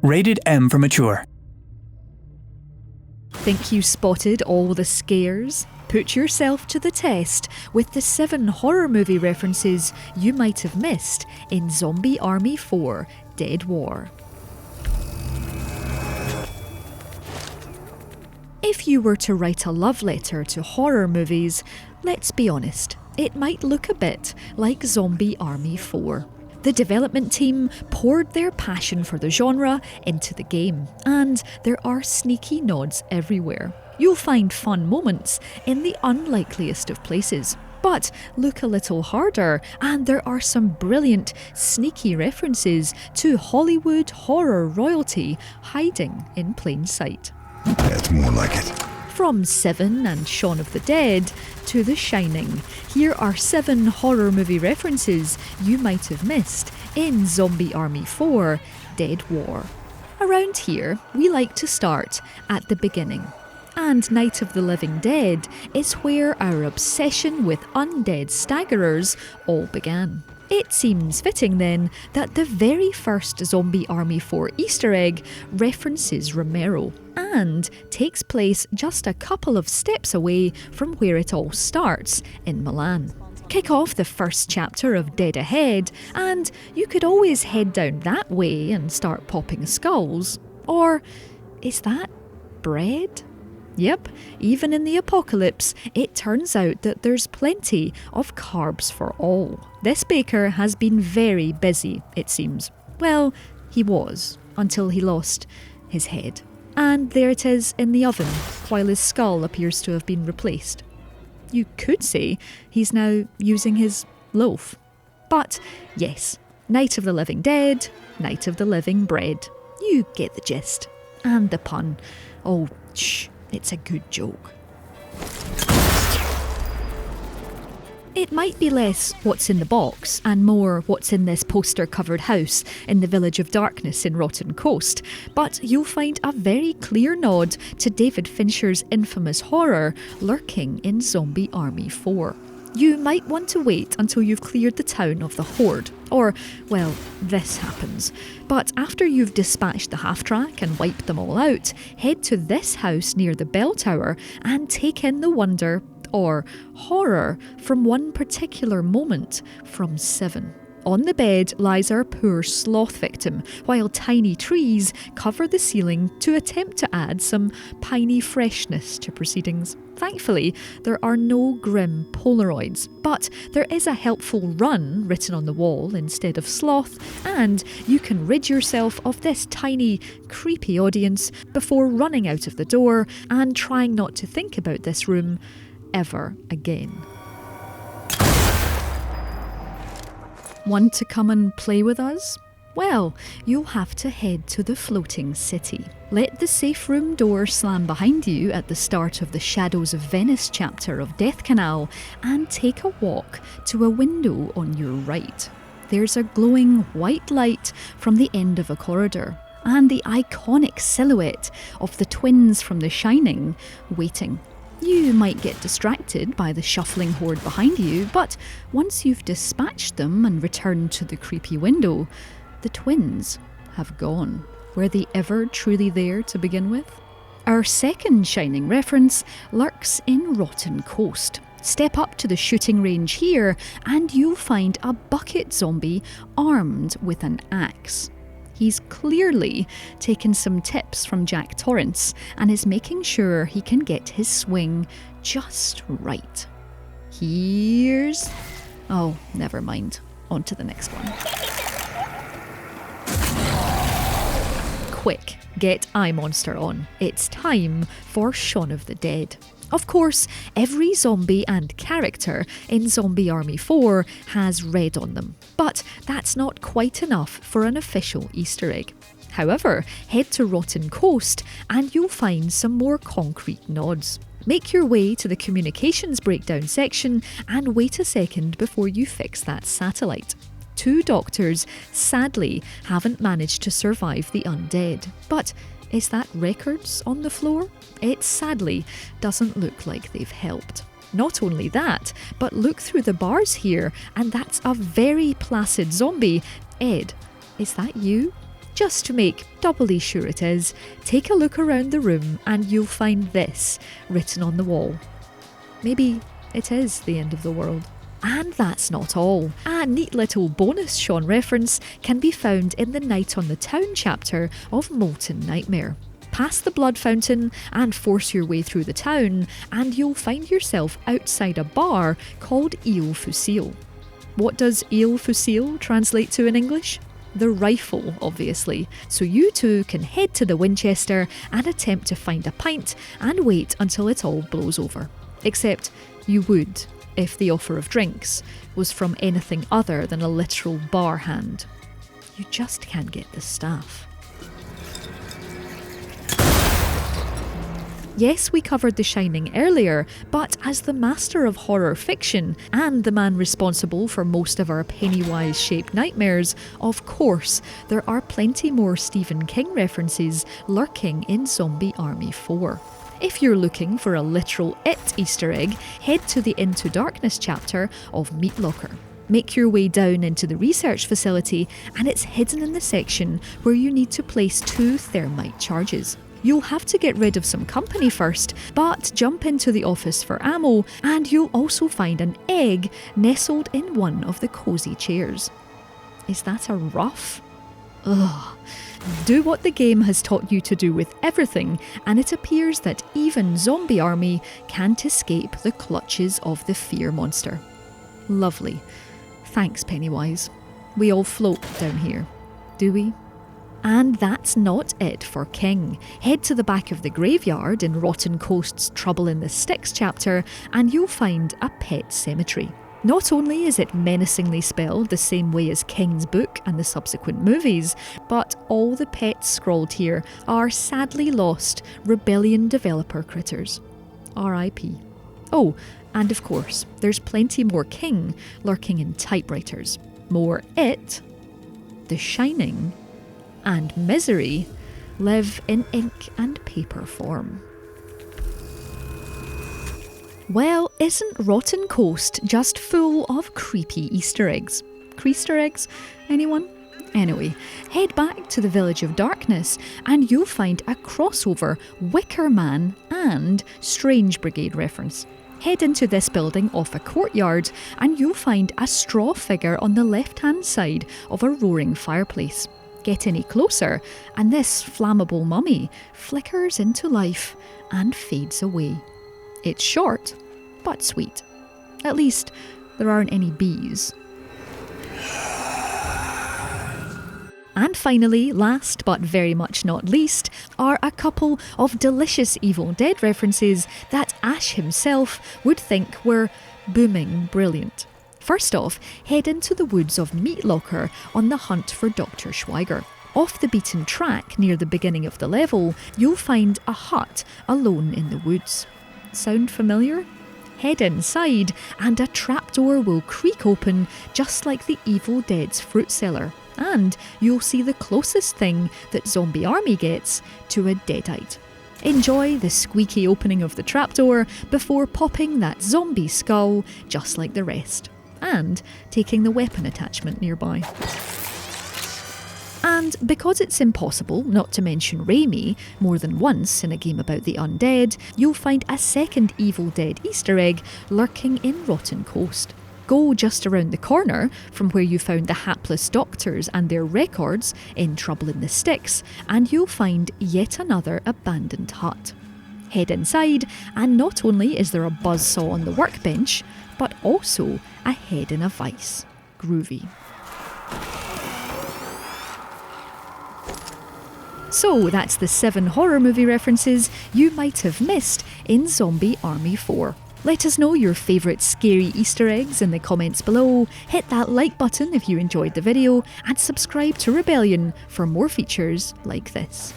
Rated M for mature. Think you spotted all the scares? Put yourself to the test with the 7 horror movie references you might have missed in Zombie Army 4 Dead War. If you were to write a love letter to horror movies, let's be honest, it might look a bit like Zombie Army 4. The development team poured their passion for the genre into the game, and there are sneaky nods everywhere. You'll find fun moments in the unlikeliest of places. But look a little harder, and there are some brilliant, sneaky references to Hollywood horror royalty hiding in plain sight. That's more like it. From Seven and Shaun of the Dead to The Shining, here are 7 horror movie references you might have missed in Zombie Army 4 Dead War. Around here, we like to start at the beginning. And Night of the Living Dead is where our obsession with undead staggerers all began. It seems fitting then that the very first Zombie Army 4 Easter egg references Romero and takes place just a couple of steps away from where it all starts in Milan. Kick off the first chapter of Dead Ahead and you could always head down that way and start popping skulls. Or is that bread? Yep, even in the apocalypse, it turns out that there's plenty of carbs for all. This baker has been very busy, it seems. Well, he was, until he lost his head. And there it is in the oven, while his skull appears to have been replaced. You could say he's now using his loaf. But yes, Night of the Living Dead, Night of the Living Bread. You get the gist. And the pun. Oh, shh. It's a good joke. It might be less what's in the box and more what's in this poster-covered house in the Village of Darkness in Rotten Coast, but you'll find a very clear nod to David Fincher's infamous horror lurking in Zombie Army 4. You might want to wait until you've cleared the town of the Horde, or, well, this happens. But after you've dispatched the half-track and wiped them all out, head to this house near the bell tower and take in the wonder, or horror, from one particular moment from 7. On the bed lies our poor sloth victim, while tiny trees cover the ceiling to attempt to add some piney freshness to proceedings. Thankfully, there are no grim Polaroids, but there is a helpful run written on the wall instead of sloth, and you can rid yourself of this tiny, creepy audience before running out of the door and trying not to think about this room ever again. Want to come and play with us? Well, you'll have to head to the floating city. Let the safe room door slam behind you at the start of the Shadows of Venice chapter of Death Canal and take a walk to a window on your right. There's a glowing white light from the end of a corridor and the iconic silhouette of the twins from The Shining waiting. You might get distracted by the shuffling horde behind you, but once you've dispatched them and returned to the creepy window, the twins have gone. Were they ever truly there to begin with? Our second Shining reference lurks in Rotten Coast. Step up to the shooting range here and you'll find a bucket zombie armed with an axe. He's clearly taken some tips from Jack Torrance and is making sure he can get his swing just right. Here's... oh, never mind. On to the next one. Quick, get iMonster on. It's time for Shaun of the Dead. Of course, every zombie and character in Zombie Army 4 has red on them, but that's not quite enough for an official Easter egg. However, head to Rotten Coast and you'll find some more concrete nods. Make your way to the communications breakdown section and wait a second before you fix that satellite. 2 doctors sadly haven't managed to survive the undead, but is that records on the floor? It sadly doesn't look like they've helped. Not only that, but look through the bars here and that's a very placid zombie. Ed, is that you? just to make doubly sure it is, take a look around the room and you'll find this written on the wall. Maybe it is the end of the world. And that's not all. A neat little bonus SHAUN reference can be found in the Night on the Town chapter of Molten Nightmare. Pass the blood fountain and force your way through the town, and you'll find yourself outside a bar called Il Fusil. What does Il Fusil translate to in English? The rifle, obviously. So you two can head to the Winchester and attempt to find a pint and wait until it all blows over. Except you would if the offer of drinks was from anything other than a literal bar hand. You just can't get the staff. Yes, we covered The Shining earlier, but as the master of horror fiction and the man responsible for most of our Pennywise-shaped nightmares, of course, there are plenty more Stephen King references lurking in Zombie Army 4. If you're looking for a literal It Easter egg, head to the Into Darkness chapter of Meat Locker. Make your way down into the research facility and it's hidden in the section where you need to place 2 thermite charges. You'll have to get rid of some company first, but jump into the office for ammo and you'll also find an egg nestled in one of the cosy chairs. Is that a ruff? Ugh. Do what the game has taught you to do with everything, and it appears that even Zombie Army can't escape the clutches of the fear monster. Lovely. Thanks, Pennywise. We all float down here, do we? And that's not it for King. Head to the back of the graveyard in Rotten Coast's Trouble in the Styx chapter, and you'll find a pet cemetery. Not only is it menacingly spelled the same way as King's book and the subsequent movies, but all the pets scrawled here are sadly lost Rebellion developer critters. R.I.P. Oh, and of course, there's plenty more King lurking in typewriters. More It, The Shining, and Misery live in ink and paper form. Well, isn't Rotten Coast just full of creepy Easter eggs? Creaster eggs? Anyone? Anyway, head back to the Village of Darkness and you'll find a crossover Wicker Man and Strange Brigade reference. Head into this building off a courtyard and you'll find a straw figure on the left-hand side of a roaring fireplace. Get any closer and this flammable mummy flickers into life and fades away. It's short, but sweet. At least, there aren't any bees. And finally, last but very much not least, are a couple of delicious Evil Dead references that Ash himself would think were booming brilliant. First off, head into the woods of Meat Locker on the hunt for Dr. Schweiger. Off the beaten track near the beginning of the level, you'll find a hut alone in the woods. Sound familiar? Head inside and a trapdoor will creak open just like the Evil Dead's fruit cellar, and you'll see the closest thing that Zombie Army gets to a deadite. Enjoy the squeaky opening of the trapdoor before popping that zombie skull just like the rest, and taking the weapon attachment nearby. And because it's impossible not to mention Raimi more than once in a game about the undead, you'll find a second Evil Dead Easter egg lurking in Rotten Coast. Go just around the corner from where you found the hapless doctors and their records in Trouble in the Styx, and you'll find yet another abandoned hut. Head inside, and not only is there a buzzsaw on the workbench, but also a head in a vice. Groovy. So that's the 7 horror movie references you might have missed in Zombie Army 4. Let us know your favourite scary Easter eggs in the comments below, hit that like button if you enjoyed the video, and subscribe to Rebellion for more features like this.